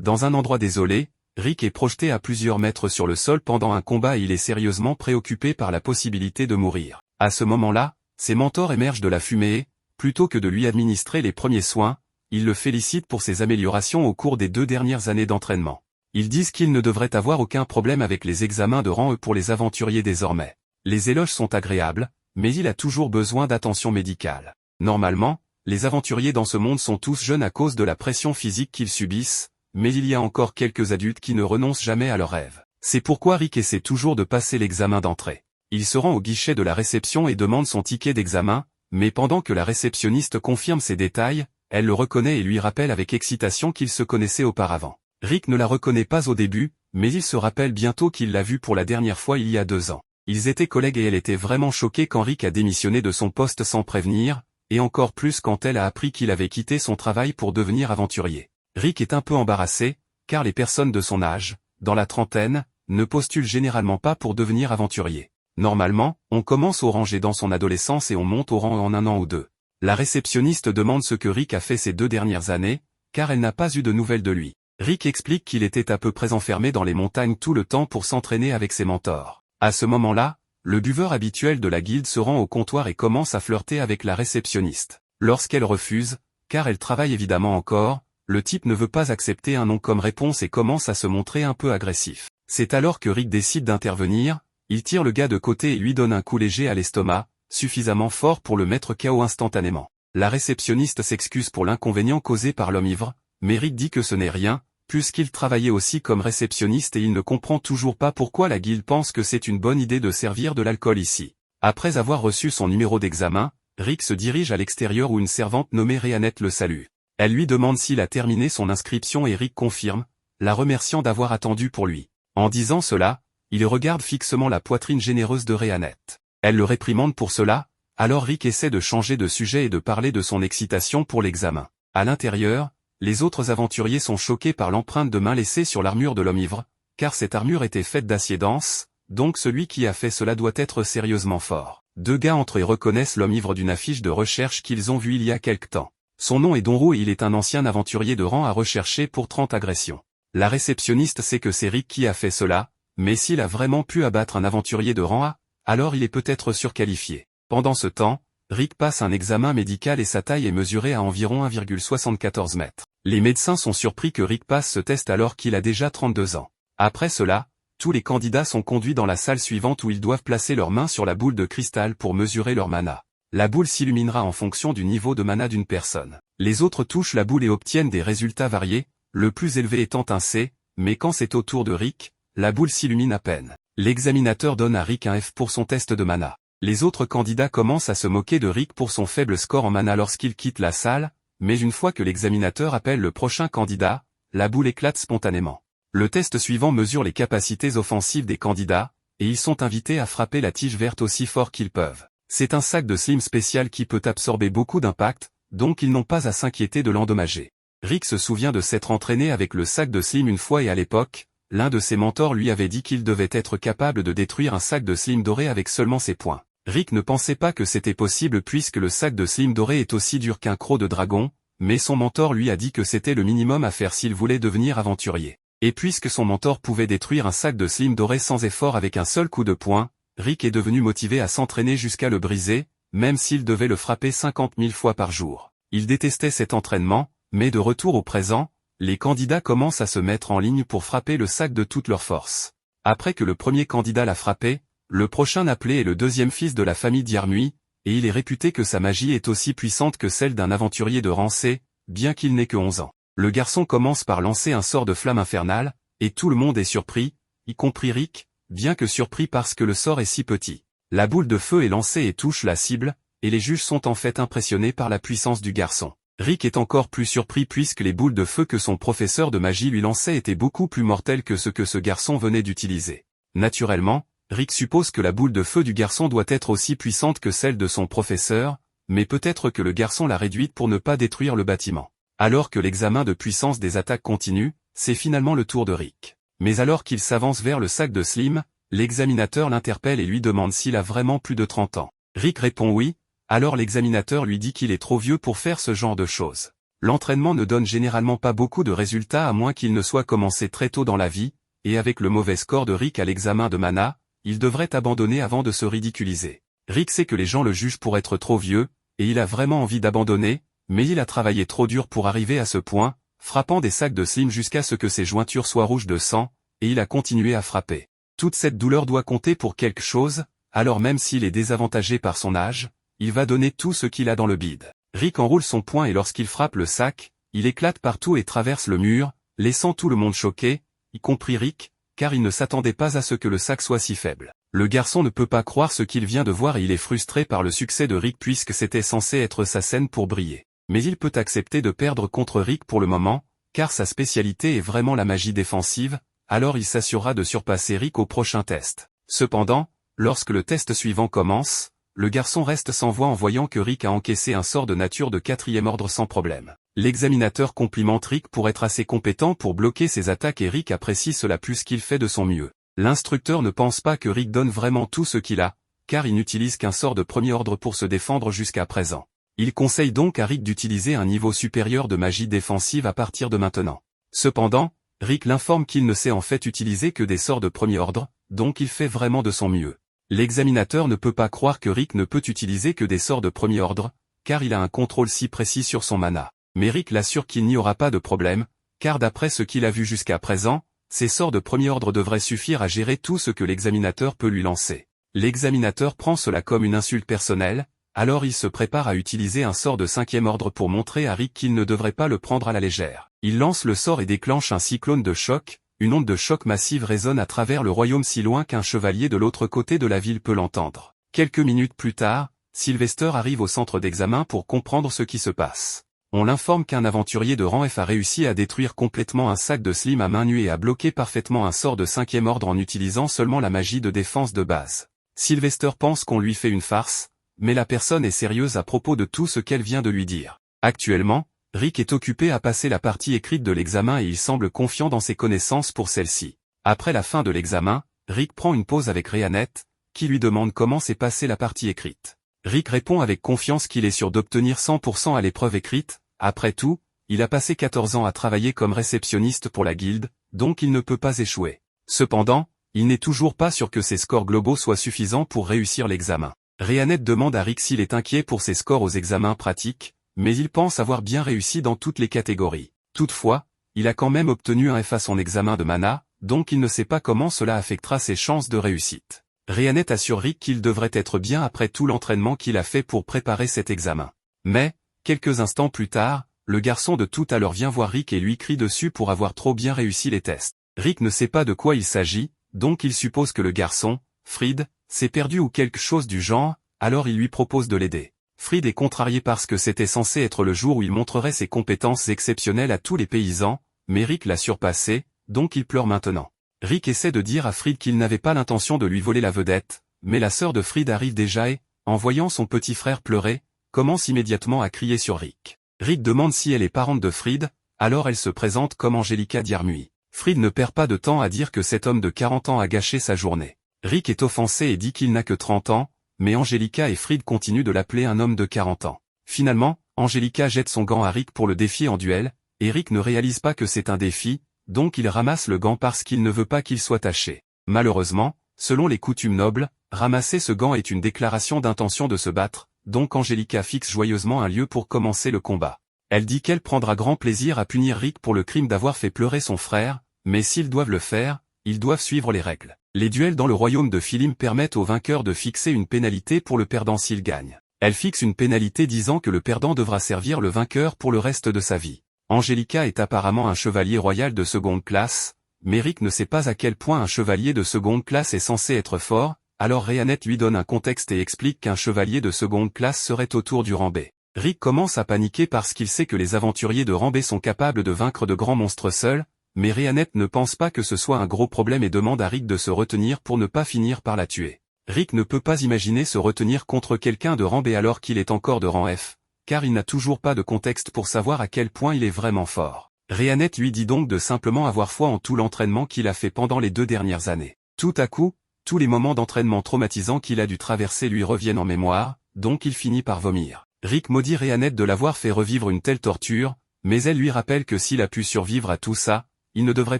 Dans un endroit désolé, Rick est projeté à plusieurs mètres sur le sol pendant un combat et il est sérieusement préoccupé par la possibilité de mourir. À ce moment-là, ses mentors émergent de la fumée et, plutôt que de lui administrer les premiers soins, ils le félicitent pour ses améliorations au cours des 2 dernières années d'entraînement. Ils disent qu'il ne devrait avoir aucun problème avec les examens de rang E pour les aventuriers désormais. Les éloges sont agréables, mais il a toujours besoin d'attention médicale. Normalement, les aventuriers dans ce monde sont tous jeunes à cause de la pression physique qu'ils subissent, mais il y a encore quelques adultes qui ne renoncent jamais à leurs rêves. C'est pourquoi Rick essaie toujours de passer l'examen d'entrée. Il se rend au guichet de la réception et demande son ticket d'examen, mais pendant que la réceptionniste confirme ses détails, elle le reconnaît et lui rappelle avec excitation qu'ils se connaissaient auparavant. Rick ne la reconnaît pas au début, mais il se rappelle bientôt qu'il l'a vue pour la dernière fois il y a 2 ans. Ils étaient collègues et elle était vraiment choquée quand Rick a démissionné de son poste sans prévenir, et encore plus quand elle a appris qu'il avait quitté son travail pour devenir aventurier. Rick est un peu embarrassé, car les personnes de son âge, dans la trentaine, ne postulent généralement pas pour devenir aventurier. Normalement, on commence au rangé dans son adolescence et on monte au rang en 1 an ou 2. La réceptionniste demande ce que Rick a fait ces 2 dernières années, car elle n'a pas eu de nouvelles de lui. Rick explique qu'il était à peu près enfermé dans les montagnes tout le temps pour s'entraîner avec ses mentors. À ce moment-là, le buveur habituel de la guilde se rend au comptoir et commence à flirter avec la réceptionniste. Lorsqu'elle refuse, car elle travaille évidemment encore, le type ne veut pas accepter un non comme réponse et commence à se montrer un peu agressif. C'est alors que Rick décide d'intervenir, il tire le gars de côté et lui donne un coup léger à l'estomac, suffisamment fort pour le mettre KO instantanément. La réceptionniste s'excuse pour l'inconvénient causé par l'homme ivre, mais Rick dit que ce n'est rien, puisqu'il travaillait aussi comme réceptionniste et il ne comprend toujours pas pourquoi la guilde pense que c'est une bonne idée de servir de l'alcool ici. Après avoir reçu son numéro d'examen, Rick se dirige à l'extérieur où une servante nommée Rhéanette le salue. Elle lui demande s'il a terminé son inscription et Rick confirme, la remerciant d'avoir attendu pour lui. En disant cela, il regarde fixement la poitrine généreuse de Rhéanette. Elle le réprimande pour cela, alors Rick essaie de changer de sujet et de parler de son excitation pour l'examen. À l'intérieur, les autres aventuriers sont choqués par l'empreinte de main laissée sur l'armure de l'homme ivre, car cette armure était faite d'acier dense, donc celui qui a fait cela doit être sérieusement fort. 2 gars entre eux reconnaissent l'homme ivre d'une affiche de recherche qu'ils ont vue il y a quelque temps. Son nom est Donro et il est un ancien aventurier de rang à rechercher pour 30 agressions. La réceptionniste sait que c'est Rick qui a fait cela, mais s'il a vraiment pu abattre un aventurier de rang A, alors il est peut-être surqualifié. Pendant ce temps, Rick passe un examen médical et sa taille est mesurée à environ 1,74 mètres. Les médecins sont surpris que Rick passe ce test alors qu'il a déjà 32 ans. Après cela, tous les candidats sont conduits dans la salle suivante où ils doivent placer leurs mains sur la boule de cristal pour mesurer leur mana. La boule s'illuminera en fonction du niveau de mana d'une personne. Les autres touchent la boule et obtiennent des résultats variés, le plus élevé étant un C, mais quand c'est au tour de Rick, la boule s'illumine à peine. L'examinateur donne à Rick un F pour son test de mana. Les autres candidats commencent à se moquer de Rick pour son faible score en mana lorsqu'il quitte la salle, mais une fois que l'examinateur appelle le prochain candidat, la boule éclate spontanément. Le test suivant mesure les capacités offensives des candidats, et ils sont invités à frapper la tige verte aussi fort qu'ils peuvent. C'est un sac de slim spécial qui peut absorber beaucoup d'impact, donc ils n'ont pas à s'inquiéter de l'endommager. Rick se souvient de s'être entraîné avec le sac de slim une fois et à l'époque, l'un de ses mentors lui avait dit qu'il devait être capable de détruire un sac de slim doré avec seulement ses poings. Rick ne pensait pas que c'était possible puisque le sac de slim doré est aussi dur qu'un croc de dragon, mais son mentor lui a dit que c'était le minimum à faire s'il voulait devenir aventurier. Et puisque son mentor pouvait détruire un sac de slim doré sans effort avec un seul coup de poing, Rick est devenu motivé à s'entraîner jusqu'à le briser, même s'il devait le frapper 50 000 fois par jour. Il détestait cet entraînement, mais de retour au présent, les candidats commencent à se mettre en ligne pour frapper le sac de toute leur force. Après que le premier candidat l'a frappé, le prochain appelé est le deuxième fils de la famille Diarmui, et il est réputé que sa magie est aussi puissante que celle d'un aventurier de rang C, bien qu'il n'ait que 11 ans. Le garçon commence par lancer un sort de flamme infernale, et tout le monde est surpris, y compris Rick, bien que surpris parce que le sort est si petit. La boule de feu est lancée et touche la cible, et les juges sont en fait impressionnés par la puissance du garçon. Rick est encore plus surpris puisque les boules de feu que son professeur de magie lui lançait étaient beaucoup plus mortelles que ce que ce garçon venait d'utiliser. Naturellement, Rick suppose que la boule de feu du garçon doit être aussi puissante que celle de son professeur, mais peut-être que le garçon l'a réduite pour ne pas détruire le bâtiment. Alors que l'examen de puissance des attaques continue, c'est finalement le tour de Rick. Mais alors qu'il s'avance vers le sac de Slim, l'examinateur l'interpelle et lui demande s'il a vraiment plus de 30 ans. Rick répond oui, alors l'examinateur lui dit qu'il est trop vieux pour faire ce genre de choses. L'entraînement ne donne généralement pas beaucoup de résultats à moins qu'il ne soit commencé très tôt dans la vie, et avec le mauvais score de Rick à l'examen de mana, il devrait abandonner avant de se ridiculiser. Rick sait que les gens le jugent pour être trop vieux, et il a vraiment envie d'abandonner, mais il a travaillé trop dur pour arriver à ce point, frappant des sacs de slim jusqu'à ce que ses jointures soient rouges de sang, et il a continué à frapper. Toute cette douleur doit compter pour quelque chose, alors même s'il est désavantagé par son âge, il va donner tout ce qu'il a dans le bide. Rick enroule son poing et lorsqu'il frappe le sac, il éclate partout et traverse le mur, laissant tout le monde choqué, y compris Rick, car il ne s'attendait pas à ce que le sac soit si faible. Le garçon ne peut pas croire ce qu'il vient de voir et il est frustré par le succès de Rick puisque c'était censé être sa scène pour briller. Mais il peut accepter de perdre contre Rick pour le moment, car sa spécialité est vraiment la magie défensive, alors il s'assurera de surpasser Rick au prochain test. Cependant, lorsque le test suivant commence, le garçon reste sans voix en voyant que Rick a encaissé un sort de nature de 4e ordre sans problème. L'examinateur complimente Rick pour être assez compétent pour bloquer ses attaques et Rick apprécie cela plus qu'il fait de son mieux. L'instructeur ne pense pas que Rick donne vraiment tout ce qu'il a, car il n'utilise qu'un sort de premier ordre pour se défendre jusqu'à présent. Il conseille donc à Rick d'utiliser un niveau supérieur de magie défensive à partir de maintenant. Cependant, Rick l'informe qu'il ne sait en fait utiliser que des sorts de premier ordre, donc il fait vraiment de son mieux. L'examinateur ne peut pas croire que Rick ne peut utiliser que des sorts de premier ordre, car il a un contrôle si précis sur son mana. Mais Rick l'assure qu'il n'y aura pas de problème, car d'après ce qu'il a vu jusqu'à présent, ces sorts de premier ordre devraient suffire à gérer tout ce que l'examinateur peut lui lancer. L'examinateur prend cela comme une insulte personnelle, alors il se prépare à utiliser un sort de 5e ordre pour montrer à Rick qu'il ne devrait pas le prendre à la légère. Il lance le sort et déclenche un cyclone de choc, une onde de choc massive résonne à travers le royaume si loin qu'un chevalier de l'autre côté de la ville peut l'entendre. Quelques minutes plus tard, Sylvester arrive au centre d'examen pour comprendre ce qui se passe. On l'informe qu'un aventurier de rang F a réussi à détruire complètement un sac de slim à main nue et à bloquer parfaitement un sort de 5e ordre en utilisant seulement la magie de défense de base. Sylvester pense qu'on lui fait une farce, mais la personne est sérieuse à propos de tout ce qu'elle vient de lui dire. Actuellement, Rick est occupé à passer la partie écrite de l'examen et il semble confiant dans ses connaissances pour celle-ci. Après la fin de l'examen, Rick prend une pause avec Rhéanette, qui lui demande comment s'est passée la partie écrite. Rick répond avec confiance qu'il est sûr d'obtenir 100% à l'épreuve écrite. Après tout, il a passé 14 ans à travailler comme réceptionniste pour la guilde, donc il ne peut pas échouer. Cependant, il n'est toujours pas sûr que ses scores globaux soient suffisants pour réussir l'examen. Rhéanette demande à Rick s'il est inquiet pour ses scores aux examens pratiques, mais il pense avoir bien réussi dans toutes les catégories. Toutefois, il a quand même obtenu un F à son examen de mana, donc il ne sait pas comment cela affectera ses chances de réussite. Rhéanette assure Rick qu'il devrait être bien après tout l'entraînement qu'il a fait pour préparer cet examen. Mais, quelques instants plus tard, le garçon de tout à l'heure vient voir Rick et lui crie dessus pour avoir trop bien réussi les tests. Rick ne sait pas de quoi il s'agit, donc il suppose que le garçon, Fried, s'est perdu ou quelque chose du genre, alors il lui propose de l'aider. Fried est contrarié parce que c'était censé être le jour où il montrerait ses compétences exceptionnelles à tous les paysans, mais Rick l'a surpassé, donc il pleure maintenant. Rick essaie de dire à Fried qu'il n'avait pas l'intention de lui voler la vedette, mais la sœur de Fried arrive déjà et, en voyant son petit frère pleurer, commence immédiatement à crier sur Rick. Rick demande si elle est parente de Fried, alors elle se présente comme Angelica Diarmuid. Fried ne perd pas de temps à dire que cet homme de 40 ans a gâché sa journée. Rick est offensé et dit qu'il n'a que 30 ans, mais Angelica et Fried continuent de l'appeler un homme de 40 ans. Finalement, Angelica jette son gant à Rick pour le défier en duel, et Rick ne réalise pas que c'est un défi, donc il ramasse le gant parce qu'il ne veut pas qu'il soit taché. Malheureusement, selon les coutumes nobles, ramasser ce gant est une déclaration d'intention de se battre, donc Angelica fixe joyeusement un lieu pour commencer le combat. Elle dit qu'elle prendra grand plaisir à punir Rick pour le crime d'avoir fait pleurer son frère, mais s'ils doivent le faire, ils doivent suivre les règles. Les duels dans le royaume de Philim permettent au vainqueur de fixer une pénalité pour le perdant s'il gagne. Elle fixe une pénalité disant que le perdant devra servir le vainqueur pour le reste de sa vie. Angelica est apparemment un chevalier royal de seconde classe, mais Rick ne sait pas à quel point un chevalier de seconde classe est censé être fort, alors Rhéanette lui donne un contexte et explique qu'un chevalier de seconde classe serait autour du rang B. Rick commence à paniquer parce qu'il sait que les aventuriers de rang B sont capables de vaincre de grands monstres seuls, mais Rhéanette ne pense pas que ce soit un gros problème et demande à Rick de se retenir pour ne pas finir par la tuer. Rick ne peut pas imaginer se retenir contre quelqu'un de rang B alors qu'il est encore de rang F, car il n'a toujours pas de contexte pour savoir à quel point il est vraiment fort. Rhéanette lui dit donc de simplement avoir foi en tout l'entraînement qu'il a fait pendant les 2 dernières années. Tout à coup, tous les moments d'entraînement traumatisants qu'il a dû traverser lui reviennent en mémoire, donc il finit par vomir. Rick maudit Rhéanette de l'avoir fait revivre une telle torture, mais elle lui rappelle que s'il a pu survivre à tout ça, il ne devrait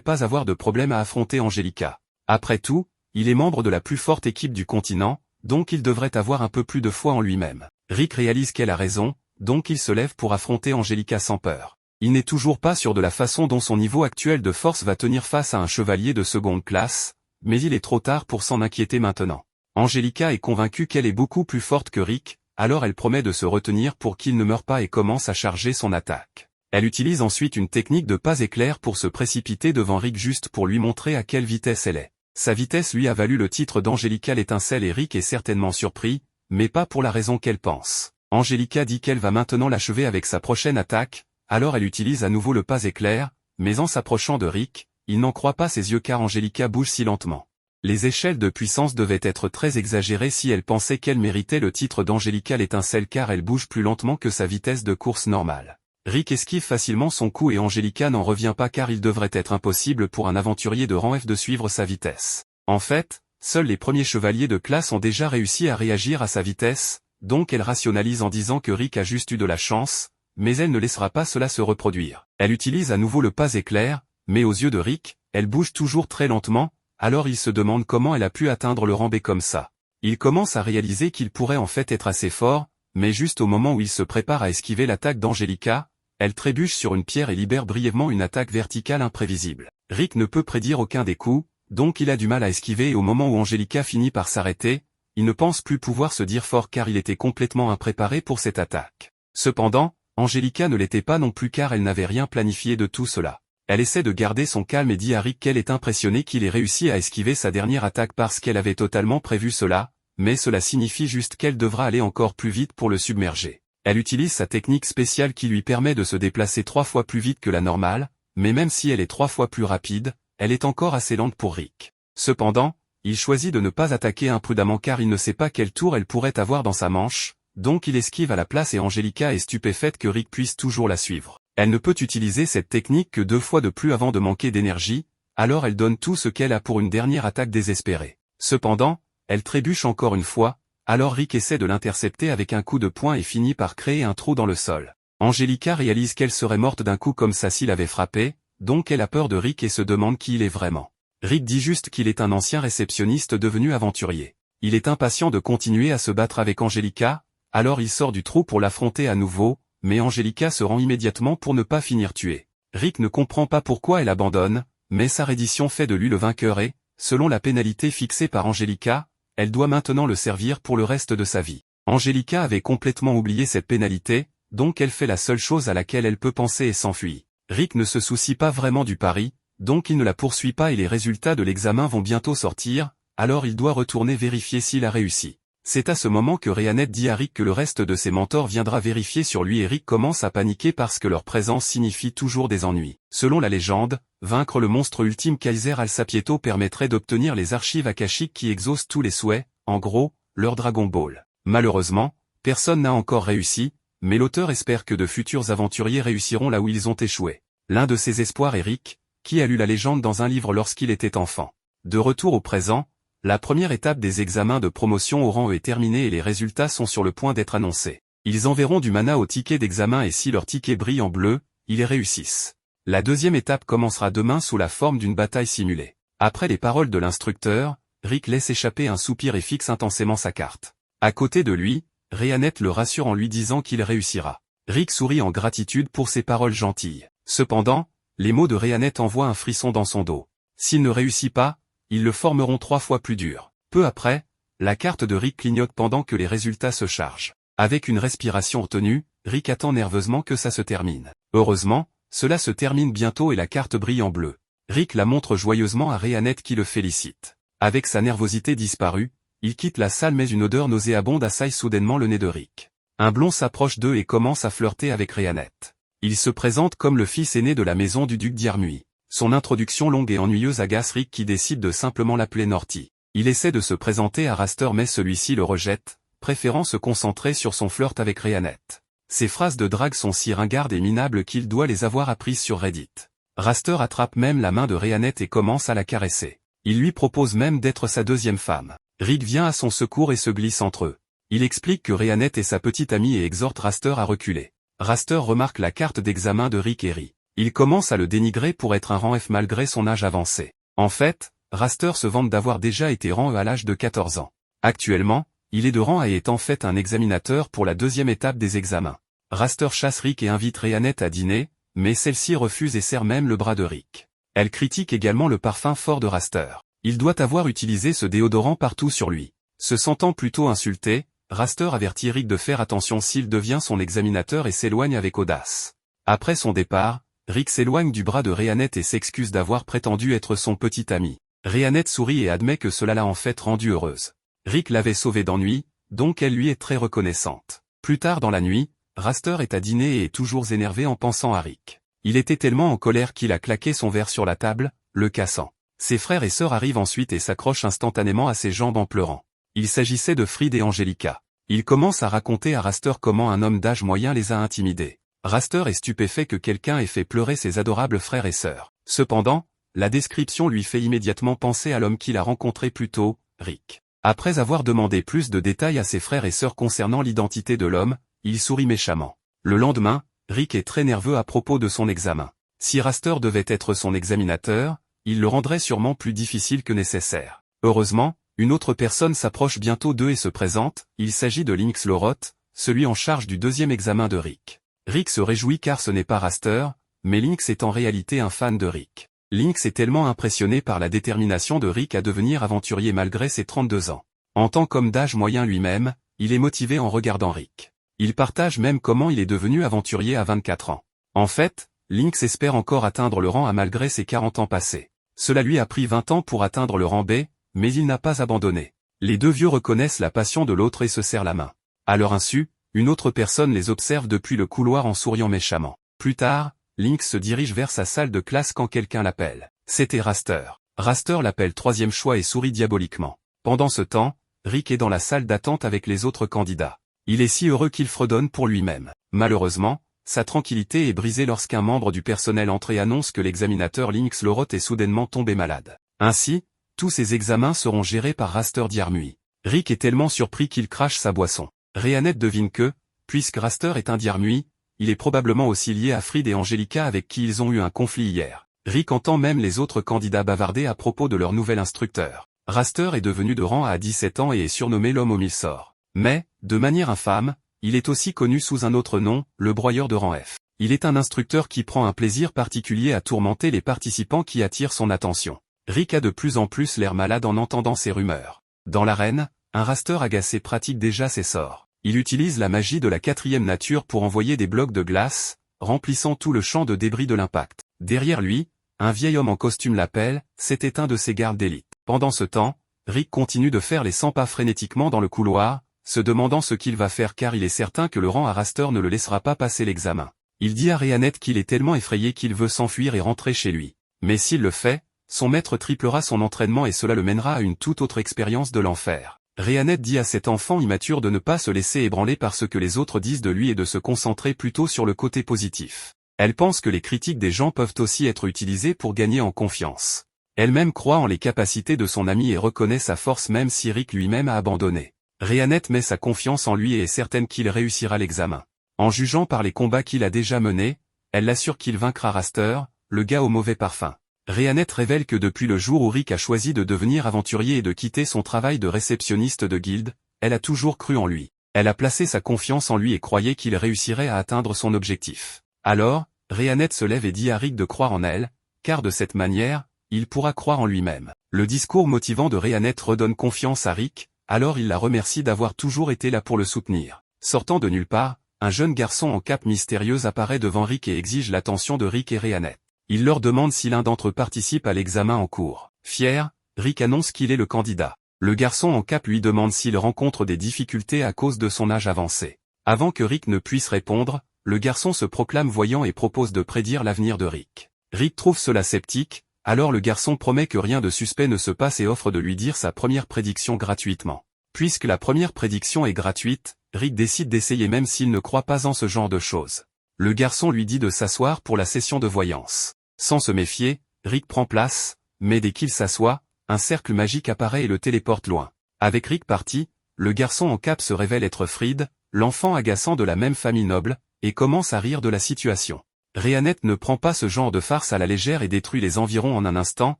pas avoir de problème à affronter Angelica. Après tout, il est membre de la plus forte équipe du continent, donc il devrait avoir un peu plus de foi en lui-même. Rick réalise qu'elle a raison, donc il se lève pour affronter Angelica sans peur. Il n'est toujours pas sûr de la façon dont son niveau actuel de force va tenir face à un chevalier de seconde classe, mais il est trop tard pour s'en inquiéter maintenant. Angelica est convaincue qu'elle est beaucoup plus forte que Rick, alors elle promet de se retenir pour qu'il ne meure pas et commence à charger son attaque. Elle utilise ensuite une technique de pas éclair pour se précipiter devant Rick juste pour lui montrer à quelle vitesse elle est. Sa vitesse lui a valu le titre d'Angelica l'étincelle et Rick est certainement surpris, mais pas pour la raison qu'elle pense. Angelica dit qu'elle va maintenant l'achever avec sa prochaine attaque, alors elle utilise à nouveau le pas éclair, mais en s'approchant de Rick, il n'en croit pas ses yeux car Angelica bouge si lentement. Les échelles de puissance devaient être très exagérées si elle pensait qu'elle méritait le titre d'Angelica l'étincelle car elle bouge plus lentement que sa vitesse de course normale. Rick esquive facilement son coup et Angelica n'en revient pas car il devrait être impossible pour un aventurier de rang F de suivre sa vitesse. En fait, seuls les premiers chevaliers de classe ont déjà réussi à réagir à sa vitesse, donc elle rationalise en disant que Rick a juste eu de la chance, mais elle ne laissera pas cela se reproduire. Elle utilise à nouveau le pas éclair, mais aux yeux de Rick, elle bouge toujours très lentement, alors il se demande comment elle a pu atteindre le rang B comme ça. Il commence à réaliser qu'il pourrait en fait être assez fort, mais juste au moment où il se prépare à esquiver l'attaque d'Angelica, elle trébuche sur une pierre et libère brièvement une attaque verticale imprévisible. Rick ne peut prédire aucun des coups, donc il a du mal à esquiver et au moment où Angelica finit par s'arrêter, il ne pense plus pouvoir se dire fort car il était complètement impréparé pour cette attaque. Cependant, Angelica ne l'était pas non plus car elle n'avait rien planifié de tout cela. Elle essaie de garder son calme et dit à Rick qu'elle est impressionnée qu'il ait réussi à esquiver sa dernière attaque parce qu'elle avait totalement prévu cela, mais cela signifie juste qu'elle devra aller encore plus vite pour le submerger. Elle utilise sa technique spéciale qui lui permet de se déplacer 3 fois plus vite que la normale, mais même si elle est 3 fois plus rapide, elle est encore assez lente pour Rick. Cependant, il choisit de ne pas attaquer imprudemment car il ne sait pas quel tour elle pourrait avoir dans sa manche, donc il esquive à la place et Angelica est stupéfaite que Rick puisse toujours la suivre. Elle ne peut utiliser cette technique que 2 fois de plus avant de manquer d'énergie, alors elle donne tout ce qu'elle a pour une dernière attaque désespérée. Cependant, elle trébuche encore une fois, alors Rick essaie de l'intercepter avec un coup de poing et finit par créer un trou dans le sol. Angelica réalise qu'elle serait morte d'un coup comme ça s'il avait frappé, donc elle a peur de Rick et se demande qui il est vraiment. Rick dit juste qu'il est un ancien réceptionniste devenu aventurier. Il est impatient de continuer à se battre avec Angelica, alors il sort du trou pour l'affronter à nouveau, mais Angelica se rend immédiatement pour ne pas finir tuée. Rick ne comprend pas pourquoi elle abandonne, mais sa reddition fait de lui le vainqueur et, selon la pénalité fixée par Angelica, elle doit maintenant le servir pour le reste de sa vie. Angelica avait complètement oublié cette pénalité, donc elle fait la seule chose à laquelle elle peut penser et s'enfuit. Rick ne se soucie pas vraiment du pari, donc il ne la poursuit pas et les résultats de l'examen vont bientôt sortir, alors il doit retourner vérifier s'il a réussi. C'est à ce moment que Rhéanette dit à Rick que le reste de ses mentors viendra vérifier sur lui et Rick commence à paniquer parce que leur présence signifie toujours des ennuis. Selon la légende, vaincre le monstre ultime Kaiser Al-Sapieto permettrait d'obtenir les archives akashiques qui exaucent tous les souhaits, en gros, leur Dragon Ball. Malheureusement, personne n'a encore réussi, mais l'auteur espère que de futurs aventuriers réussiront là où ils ont échoué. L'un de ses espoirs est Rick, qui a lu la légende dans un livre lorsqu'il était enfant. De retour au présent, la première étape des examens de promotion au rang E est terminée et les résultats sont sur le point d'être annoncés. Ils enverront du mana au ticket d'examen et si leur ticket brille en bleu, ils réussissent. La deuxième étape commencera demain sous la forme d'une bataille simulée. Après les paroles de l'instructeur, Rick laisse échapper un soupir et fixe intensément sa carte. À côté de lui, Rhéanette le rassure en lui disant qu'il réussira. Rick sourit en gratitude pour ses paroles gentilles. Cependant, les mots de Rhéanette envoient un frisson dans son dos. S'il ne réussit pas, ils le formeront 3 fois plus dur. Peu après, la carte de Rick clignote pendant que les résultats se chargent. Avec une respiration retenue, Rick attend nerveusement que ça se termine. Heureusement, cela se termine bientôt et la carte brille en bleu. Rick la montre joyeusement à Rhéanette qui le félicite. Avec sa nervosité disparue, il quitte la salle mais une odeur nauséabonde assaille soudainement le nez de Rick. Un blond s'approche d'eux et commence à flirter avec Rhéanette. Il se présente comme le fils aîné de la maison du duc d'Yarmui. Son introduction longue et ennuyeuse agace Rick qui décide de simplement l'appeler Norty. Il essaie de se présenter à Raster mais celui-ci le rejette, préférant se concentrer sur son flirt avec Rhéanette. Ses phrases de drague sont si ringardes et minables qu'il doit les avoir apprises sur Reddit. Raster attrape même la main de Rhéanette et commence à la caresser. Il lui propose même d'être sa deuxième femme. Rick vient à son secours et se glisse entre eux. Il explique que Rhéanette est sa petite amie et exhorte Raster à reculer. Raster remarque la carte d'examen de Rick et rit. Il commence à le dénigrer pour être un rang F malgré son âge avancé. En fait, Raster se vante d'avoir déjà été rang E à l'âge de 14 ans. Actuellement, il est de rang A et est en fait un examinateur pour la deuxième étape des examens. Raster chasse Rick et invite Rhianette à dîner, mais celle-ci refuse et serre même le bras de Rick. Elle critique également le parfum fort de Raster. Il doit avoir utilisé ce déodorant partout sur lui. Se sentant plutôt insulté, Raster avertit Rick de faire attention s'il devient son examinateur et s'éloigne avec audace. Après son départ, Rick s'éloigne du bras de Rhianette et s'excuse d'avoir prétendu être son petit ami. Rhianette sourit et admet que cela l'a en fait rendue heureuse. Rick l'avait sauvée d'ennui, donc elle lui est très reconnaissante. Plus tard dans la nuit, Raster est à dîner et est toujours énervé en pensant à Rick. Il était tellement en colère qu'il a claqué son verre sur la table, le cassant. Ses frères et sœurs arrivent ensuite et s'accrochent instantanément à ses jambes en pleurant. Il s'agissait de Fried et Angelica. Il commence à raconter à Raster comment un homme d'âge moyen les a intimidés. Raster est stupéfait que quelqu'un ait fait pleurer ses adorables frères et sœurs. Cependant, la description lui fait immédiatement penser à l'homme qu'il a rencontré plus tôt, Rick. Après avoir demandé plus de détails à ses frères et sœurs concernant l'identité de l'homme, il sourit méchamment. Le lendemain, Rick est très nerveux à propos de son examen. Si Raster devait être son examinateur, il le rendrait sûrement plus difficile que nécessaire. Heureusement, une autre personne s'approche bientôt d'eux et se présente, il s'agit de Lynx Loroth, celui en charge du deuxième examen de Rick. Rick se réjouit car ce n'est pas Raster, mais Lynx est en réalité un fan de Rick. Lynx est tellement impressionné par la détermination de Rick à devenir aventurier malgré ses 32 ans. En tant qu'homme d'âge moyen lui-même, il est motivé en regardant Rick. Il partage même comment il est devenu aventurier à 24 ans. En fait, Lynx espère encore atteindre le rang A malgré ses 40 ans passés. Cela lui a pris 20 ans pour atteindre le rang B, mais il n'a pas abandonné. Les deux vieux reconnaissent la passion de l'autre et se serrent la main. À leur insu, une autre personne les observe depuis le couloir en souriant méchamment. Plus tard, Lynx se dirige vers sa salle de classe quand quelqu'un l'appelle. C'était Raster. Raster l'appelle troisième choix et sourit diaboliquement. Pendant ce temps, Rick est dans la salle d'attente avec les autres candidats. Il est si heureux qu'il fredonne pour lui-même. Malheureusement, sa tranquillité est brisée lorsqu'un membre du personnel entre et annonce que l'examinateur Lynx Loroth est soudainement tombé malade. Ainsi, tous ses examens seront gérés par Raster Diarmuid. Rick est tellement surpris qu'il crache sa boisson. Rhianette devine que, puisque Raster est un Diarmuid, il est probablement aussi lié à Fried et Angelica avec qui ils ont eu un conflit hier. Rick entend même les autres candidats bavarder à propos de leur nouvel instructeur. Raster est devenu de rang A à 17 ans et est surnommé l'homme aux 1000 sorts. Mais, de manière infâme, il est aussi connu sous un autre nom, le broyeur de rang F. Il est un instructeur qui prend un plaisir particulier à tourmenter les participants qui attirent son attention. Rick a de plus en plus l'air malade en entendant ces rumeurs. Dans l'arène, un Raster agacé pratique déjà ses sorts. Il utilise la magie de la quatrième nature pour envoyer des blocs de glace, remplissant tout le champ de débris de l'impact. Derrière lui, un vieil homme en costume l'appelle, c'était un de ses gardes d'élite. Pendant ce temps, Rick continue de faire les 100 pas frénétiquement dans le couloir, se demandant ce qu'il va faire car il est certain que le rang à Raster ne le laissera pas passer l'examen. Il dit à Rhianette qu'il est tellement effrayé qu'il veut s'enfuir et rentrer chez lui. Mais s'il le fait, son maître triplera son entraînement et cela le mènera à une toute autre expérience de l'enfer. Rhianette dit à cet enfant immature de ne pas se laisser ébranler par ce que les autres disent de lui et de se concentrer plutôt sur le côté positif. Elle pense que les critiques des gens peuvent aussi être utilisées pour gagner en confiance. Elle-même croit en les capacités de son ami et reconnaît sa force même si Rick lui-même a abandonné. Rhianette met sa confiance en lui et est certaine qu'il réussira l'examen. En jugeant par les combats qu'il a déjà menés, elle l'assure qu'il vaincra Raster, le gars au mauvais parfum. Rhianette révèle que depuis le jour où Rick a choisi de devenir aventurier et de quitter son travail de réceptionniste de guilde, elle a toujours cru en lui. Elle a placé sa confiance en lui et croyait qu'il réussirait à atteindre son objectif. Alors, Rhianette se lève et dit à Rick de croire en elle, car de cette manière, il pourra croire en lui-même. Le discours motivant de Rhianette redonne confiance à Rick, alors il la remercie d'avoir toujours été là pour le soutenir. Sortant de nulle part, un jeune garçon en cape mystérieuse apparaît devant Rick et exige l'attention de Rick et Rhianette. Il leur demande si l'un d'entre eux participe à l'examen en cours. Fier, Rick annonce qu'il est le candidat. Le garçon en cape lui demande s'il rencontre des difficultés à cause de son âge avancé. Avant que Rick ne puisse répondre, le garçon se proclame voyant et propose de prédire l'avenir de Rick. Rick trouve cela sceptique, alors le garçon promet que rien de suspect ne se passe et offre de lui dire sa première prédiction gratuitement. Puisque la première prédiction est gratuite, Rick décide d'essayer même s'il ne croit pas en ce genre de choses. Le garçon lui dit de s'asseoir pour la session de voyance. Sans se méfier, Rick prend place, mais dès qu'il s'assoit, un cercle magique apparaît et le téléporte loin. Avec Rick parti, le garçon en cape se révèle être Fried, l'enfant agaçant de la même famille noble, et commence à rire de la situation. Rhéanette ne prend pas ce genre de farce à la légère et détruit les environs en un instant,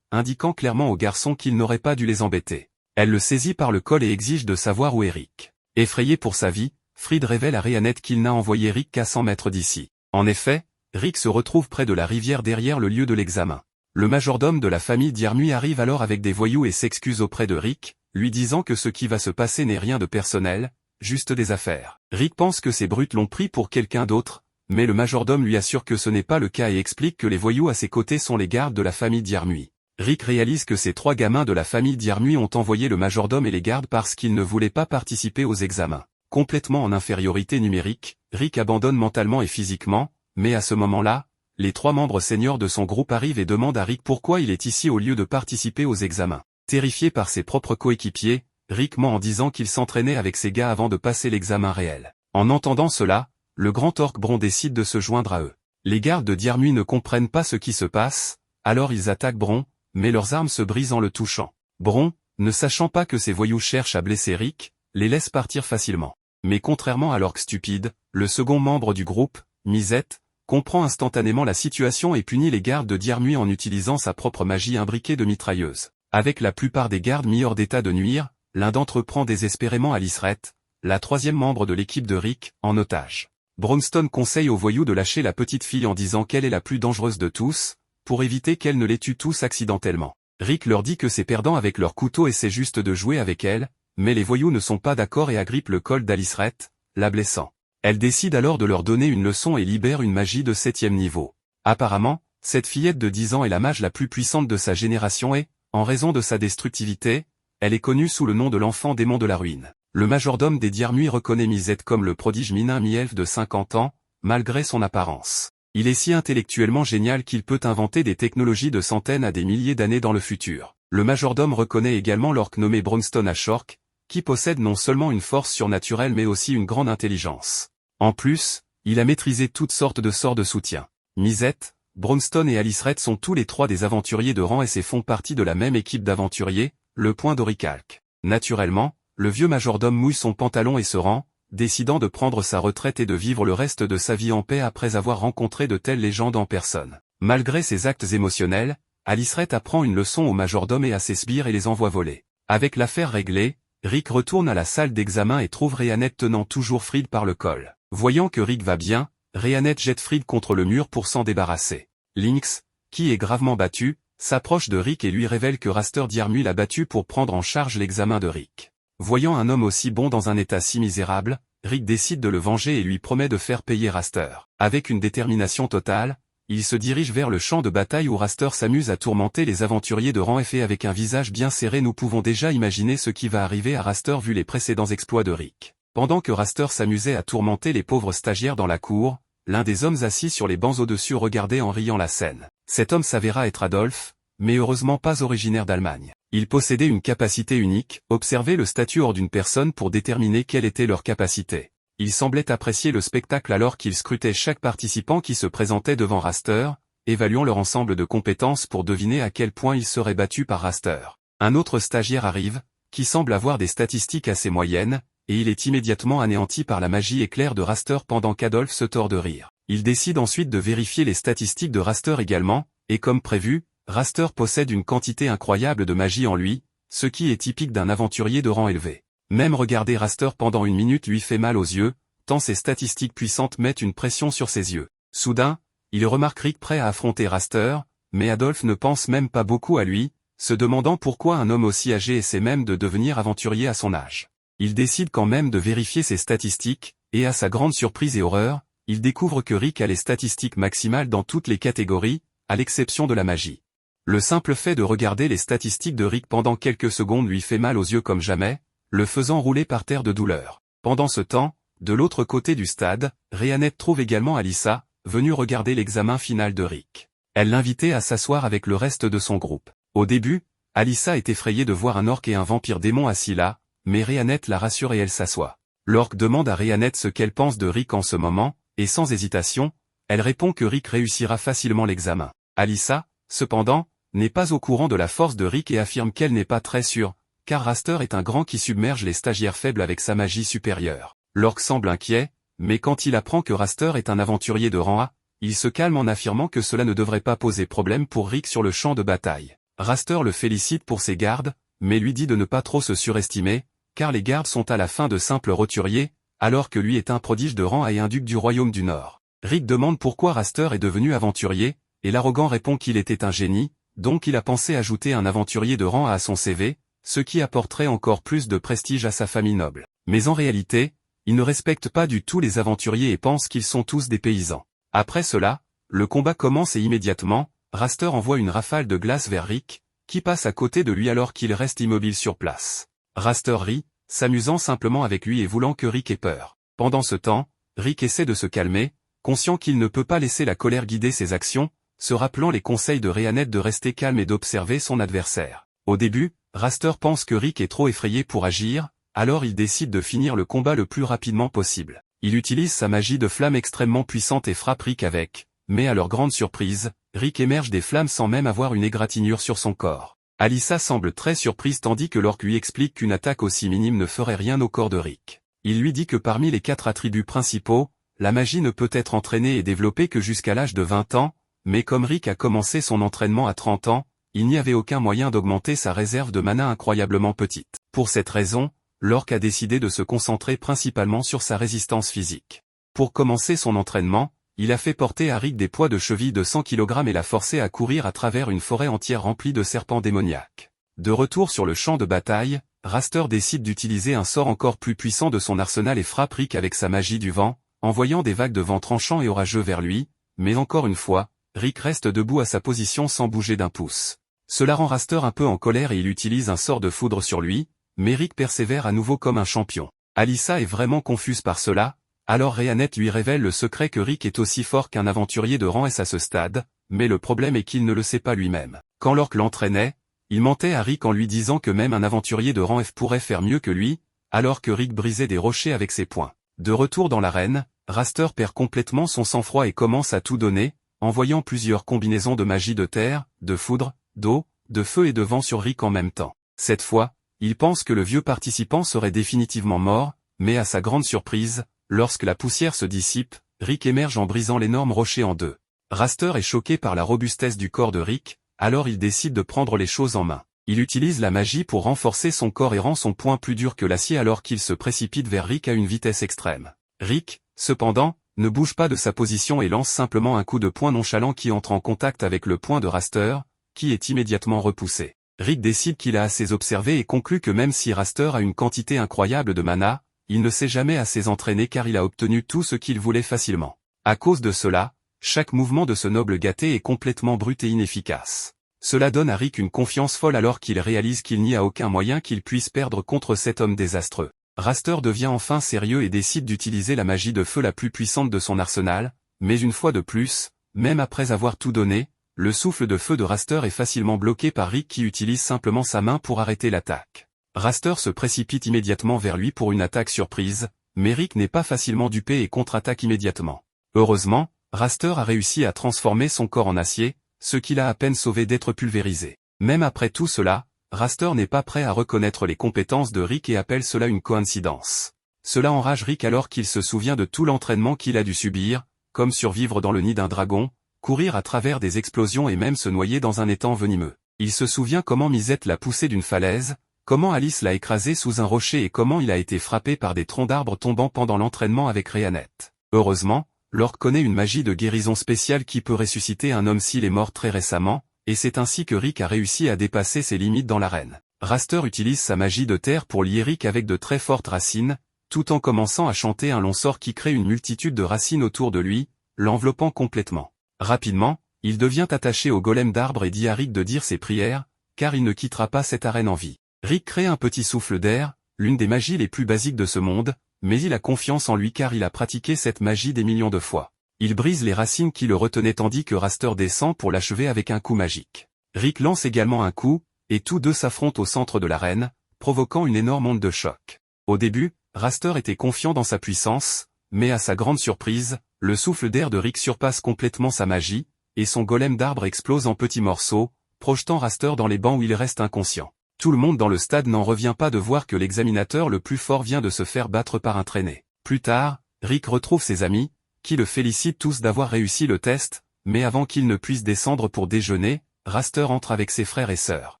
indiquant clairement au garçon qu'il n'aurait pas dû les embêter. Elle le saisit par le col et exige de savoir où est Rick. Effrayé pour sa vie, Fried révèle à Rhéanette qu'il n'a envoyé Rick qu'à 100 mètres d'ici. En effet, Rick se retrouve près de la rivière derrière le lieu de l'examen. Le majordome de la famille Diermuy arrive alors avec des voyous et s'excuse auprès de Rick, lui disant que ce qui va se passer n'est rien de personnel, juste des affaires. Rick pense que ces brutes l'ont pris pour quelqu'un d'autre, mais le majordome lui assure que ce n'est pas le cas et explique que les voyous à ses côtés sont les gardes de la famille Diermuy. Rick réalise que ces 3 gamins de la famille Diermuy ont envoyé le majordome et les gardes parce qu'ils ne voulaient pas participer aux examens. Complètement en infériorité numérique, Rick abandonne mentalement et physiquement, mais à ce moment-là, les 3 membres seniors de son groupe arrivent et demandent à Rick pourquoi il est ici au lieu de participer aux examens. Terrifié par ses propres coéquipiers, Rick ment en disant qu'il s'entraînait avec ses gars avant de passer l'examen réel. En entendant cela, le grand orc Bron décide de se joindre à eux. Les gardes de Diermuy ne comprennent pas ce qui se passe, alors ils attaquent Bron, mais leurs armes se brisent en le touchant. Bron, ne sachant pas que ces voyous cherchent à blesser Rick, les laisse partir facilement. Mais contrairement à l'orc stupide, le second membre du groupe, Misette, comprend instantanément la situation et punit les gardes de Diermuy en utilisant sa propre magie imbriquée de mitrailleuse. Avec la plupart des gardes mis hors d'état de nuire, l'un d'entre eux prend désespérément Aliceret, la 3e membre de l'équipe de Rick, en otage. Bronstone conseille aux voyous de lâcher la petite fille en disant qu'elle est la plus dangereuse de tous, pour éviter qu'elle ne les tue tous accidentellement. Rick leur dit que ses perdants avec leur couteau essaient juste de jouer avec elle, mais les voyous ne sont pas d'accord et agrippent le col d'Aliceret, la blessant. Elle décide alors de leur donner une leçon et libère une magie de 7e niveau. Apparemment, cette fillette de 10 ans est la mage la plus puissante de sa génération et, en raison de sa destructivité, elle est connue sous le nom de l'enfant démon de la ruine. Le majordome des Diermuy reconnaît Misette comme le prodige minin mi-elfe de 50 ans, malgré son apparence. Il est si intellectuellement génial qu'il peut inventer des technologies de centaines à des milliers d'années dans le futur. Le majordome reconnaît également l'orc nommé Bronstone Ashork, qui possède non seulement une force surnaturelle mais aussi une grande intelligence. En plus, il a maîtrisé toutes sortes de sorts de soutien. Misette, Bronstone et Aliceret sont tous les 3 des aventuriers de rang et font partie de la même équipe d'aventuriers, le Point d'Orichalque. Naturellement, le vieux majordome mouille son pantalon et se rend, décidant de prendre sa retraite et de vivre le reste de sa vie en paix après avoir rencontré de telles légendes en personne. Malgré ses actes émotionnels, Aliceret apprend une leçon au majordome et à ses sbires et les envoie voler. Avec l'affaire réglée, Rick retourne à la salle d'examen et trouve Rhéanette tenant toujours Fried par le col. Voyant que Rick va bien, Rhéanette jette Fried contre le mur pour s'en débarrasser. Lynx, qui est gravement battu, s'approche de Rick et lui révèle que Raster Diermuy l'a battu pour prendre en charge l'examen de Rick. Voyant un homme aussi bon dans un état si misérable, Rick décide de le venger et lui promet de faire payer Raster. Avec une détermination totale, il se dirige vers le champ de bataille où Raster s'amuse à tourmenter les aventuriers de rang F et avec un visage bien serré nous pouvons déjà imaginer ce qui va arriver à Raster vu les précédents exploits de Rick. Pendant que Raster s'amusait à tourmenter les pauvres stagiaires dans la cour, l'un des hommes assis sur les bancs au-dessus regardait en riant la scène. Cet homme s'avéra être Adolphe, mais heureusement pas originaire d'Allemagne. Il possédait une capacité unique, observer le statut hors d'une personne pour déterminer quelle était leur capacité. Il semblait apprécier le spectacle alors qu'il scrutait chaque participant qui se présentait devant Raster, évaluant leur ensemble de compétences pour deviner à quel point ils seraient battus par Raster. Un autre stagiaire arrive, qui semble avoir des statistiques assez moyennes, et il est immédiatement anéanti par la magie éclair de Raster pendant qu'Adolphe se tord de rire. Il décide ensuite de vérifier les statistiques de Raster également, et comme prévu, Raster possède une quantité incroyable de magie en lui, ce qui est typique d'un aventurier de rang élevé. Même regarder Raster pendant une minute lui fait mal aux yeux, tant ses statistiques puissantes mettent une pression sur ses yeux. Soudain, il remarque Rick prêt à affronter Raster, mais Adolphe ne pense même pas beaucoup à lui, se demandant pourquoi un homme aussi âgé essaie même de devenir aventurier à son âge. Il décide quand même de vérifier ses statistiques, et à sa grande surprise et horreur, il découvre que Rick a les statistiques maximales dans toutes les catégories, à l'exception de la magie. Le simple fait de regarder les statistiques de Rick pendant quelques secondes lui fait mal aux yeux comme jamais, le faisant rouler par terre de douleur. Pendant ce temps, de l'autre côté du stade, Rhéanette trouve également Alyssa, venue regarder l'examen final de Rick. Elle l'invitait à s'asseoir avec le reste de son groupe. Au début, Alyssa est effrayée de voir un orc et un vampire démon assis là, mais Rhéanette la rassure et elle s'assoit. L'orc demande à Rhéanette ce qu'elle pense de Rick en ce moment, et sans hésitation, elle répond que Rick réussira facilement l'examen. Alyssa, cependant, n'est pas au courant de la force de Rick et affirme qu'elle n'est pas très sûre, car Raster est un grand qui submerge les stagiaires faibles avec sa magie supérieure. L'orc semble inquiet, Mais quand il apprend que Raster est un aventurier de rang A, il se calme en affirmant que cela ne devrait pas poser problème pour Rick sur le champ de bataille. Raster le félicite pour ses gardes, mais lui dit de ne pas trop se surestimer, car les gardes sont à la fin de simples roturiers, alors que lui est un prodige de rang A et un duc du royaume du Nord. Rick demande pourquoi Raster est devenu aventurier, et l'arrogant répond qu'il était un génie, donc il a pensé ajouter un aventurier de rang A à son CV, ce qui apporterait encore plus de prestige à sa famille noble. Mais en réalité, il ne respecte pas du tout les aventuriers et pense qu'ils sont tous des paysans. Après cela, le combat commence et immédiatement, Raster envoie une rafale de glace vers Rick, qui passe à côté de lui alors qu'il reste immobile sur place. Raster rit, s'amusant simplement avec lui et voulant que Rick ait peur. Pendant ce temps, Rick essaie de se calmer, conscient qu'il ne peut pas laisser la colère guider ses actions, se rappelant les conseils de Rhéanette de rester calme et d'observer son adversaire. Au début, Raster pense que Rick est trop effrayé pour agir, alors il décide de finir le combat le plus rapidement possible. Il utilise sa magie de flamme extrêmement puissante et frappe Rick avec, mais à leur grande surprise, Rick émerge des flammes sans même avoir une égratignure sur son corps. Alyssa semble très surprise tandis que l'orque lui explique qu'une attaque aussi minime ne ferait rien au corps de Rick. Il lui dit que parmi les 4 attributs principaux, la magie ne peut être entraînée et développée que jusqu'à l'âge de 20 ans, mais comme Rick a commencé son entraînement à 30 ans, il n'y avait aucun moyen d'augmenter sa réserve de mana incroyablement petite. Pour cette raison, l'orque a décidé de se concentrer principalement sur sa résistance physique. Pour commencer son entraînement, il a fait porter à Rick des poids de cheville de 100 kg et l'a forcé à courir à travers une forêt entière remplie de serpents démoniaques. De retour sur le champ de bataille, Raster décide d'utiliser un sort encore plus puissant de son arsenal et frappe Rick avec sa magie du vent, envoyant des vagues de vent tranchants et orageux vers lui, mais encore une fois, Rick reste debout à sa position sans bouger d'un pouce. Cela rend Raster un peu en colère et il utilise un sort de foudre sur lui, mais Rick persévère à nouveau comme un champion. Alyssa est vraiment confuse par cela, alors Rhéanette lui révèle le secret que Rick est aussi fort qu'un aventurier de rang S à ce stade, mais le problème est qu'il ne le sait pas lui-même. Quand l'orque l'entraînait, il mentait à Rick en lui disant que même un aventurier de rang F pourrait faire mieux que lui, alors que Rick brisait des rochers avec ses poings. De retour dans l'arène, Raster perd complètement son sang-froid et commence à tout donner, envoyant plusieurs combinaisons de magie de terre, de foudre, d'eau, de feu et de vent sur Rick en même temps. Cette fois, il pense que le vieux participant serait définitivement mort, mais à sa grande surprise, lorsque la poussière se dissipe, Rick émerge en brisant l'énorme rocher en deux. Raster est choqué par la robustesse du corps de Rick, alors il décide de prendre les choses en main. Il utilise la magie pour renforcer son corps et rend son poing plus dur que l'acier alors qu'il se précipite vers Rick à une vitesse extrême. Rick, cependant, ne bouge pas de sa position et lance simplement un coup de poing nonchalant qui entre en contact avec le poing de Raster, qui est immédiatement repoussé. Rick décide qu'il a assez observé et conclut que même si Raster a une quantité incroyable de mana, il ne s'est jamais assez entraîné car il a obtenu tout ce qu'il voulait facilement. À cause de cela, chaque mouvement de ce noble gâté est complètement brut et inefficace. Cela donne à Rick une confiance folle alors qu'il réalise qu'il n'y a aucun moyen qu'il puisse perdre contre cet homme désastreux. Raster devient enfin sérieux et décide d'utiliser la magie de feu la plus puissante de son arsenal, mais une fois de plus, même après avoir tout donné, le souffle de feu de Raster est facilement bloqué par Rick qui utilise simplement sa main pour arrêter l'attaque. Raster se précipite immédiatement vers lui pour une attaque surprise, mais Rick n'est pas facilement dupé et contre-attaque immédiatement. Heureusement, Raster a réussi à transformer son corps en acier, ce qui l'a à peine sauvé d'être pulvérisé. Même après tout cela, Raster n'est pas prêt à reconnaître les compétences de Rick et appelle cela une coïncidence. Cela enrage Rick alors qu'il se souvient de tout l'entraînement qu'il a dû subir, comme survivre dans le nid d'un dragon, courir à travers des explosions et même se noyer dans un étang venimeux. Il se souvient comment Misette l'a poussé d'une falaise, comment Alice l'a écrasé sous un rocher et comment il a été frappé par des troncs d'arbres tombant pendant l'entraînement avec Rhéanette. Heureusement, l'orque connaît une magie de guérison spéciale qui peut ressusciter un homme s'il est mort très récemment, et c'est ainsi que Rick a réussi à dépasser ses limites dans l'arène. Raster utilise sa magie de terre pour lier Rick avec de très fortes racines, tout en commençant à chanter un long sort qui crée une multitude de racines autour de lui, l'enveloppant complètement. Rapidement, il devient attaché au golem d'arbre et dit à Rick de dire ses prières, car il ne quittera pas cette arène en vie. Rick crée un petit souffle d'air, l'une des magies les plus basiques de ce monde, mais il a confiance en lui car il a pratiqué cette magie des millions de fois. Il brise les racines qui le retenaient tandis que Raster descend pour l'achever avec un coup magique. Rick lance également un coup, et tous deux s'affrontent au centre de l'arène, provoquant une énorme onde de choc. Au début, Raster était confiant dans sa puissance, mais à sa grande surprise, le souffle d'air de Rick surpasse complètement sa magie, et son golem d'arbre explose en petits morceaux, projetant Raster dans les bancs où il reste inconscient. Tout le monde dans le stade n'en revient pas de voir que l'examinateur le plus fort vient de se faire battre par un traîné. Plus tard, Rick retrouve ses amis, qui le félicitent tous d'avoir réussi le test, mais avant qu'il ne puisse descendre pour déjeuner, Raster entre avec ses frères et sœurs.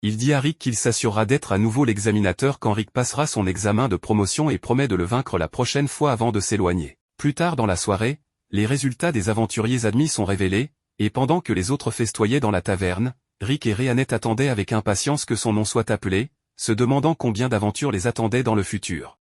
Il dit à Rick qu'il s'assurera d'être à nouveau l'examinateur quand Rick passera son examen de promotion et promet de le vaincre la prochaine fois avant de s'éloigner. Plus tard dans la soirée, les résultats des aventuriers admis sont révélés, et pendant que les autres festoyaient dans la taverne, Rick et Rhiannet attendaient avec impatience que son nom soit appelé, se demandant combien d'aventures les attendaient dans le futur.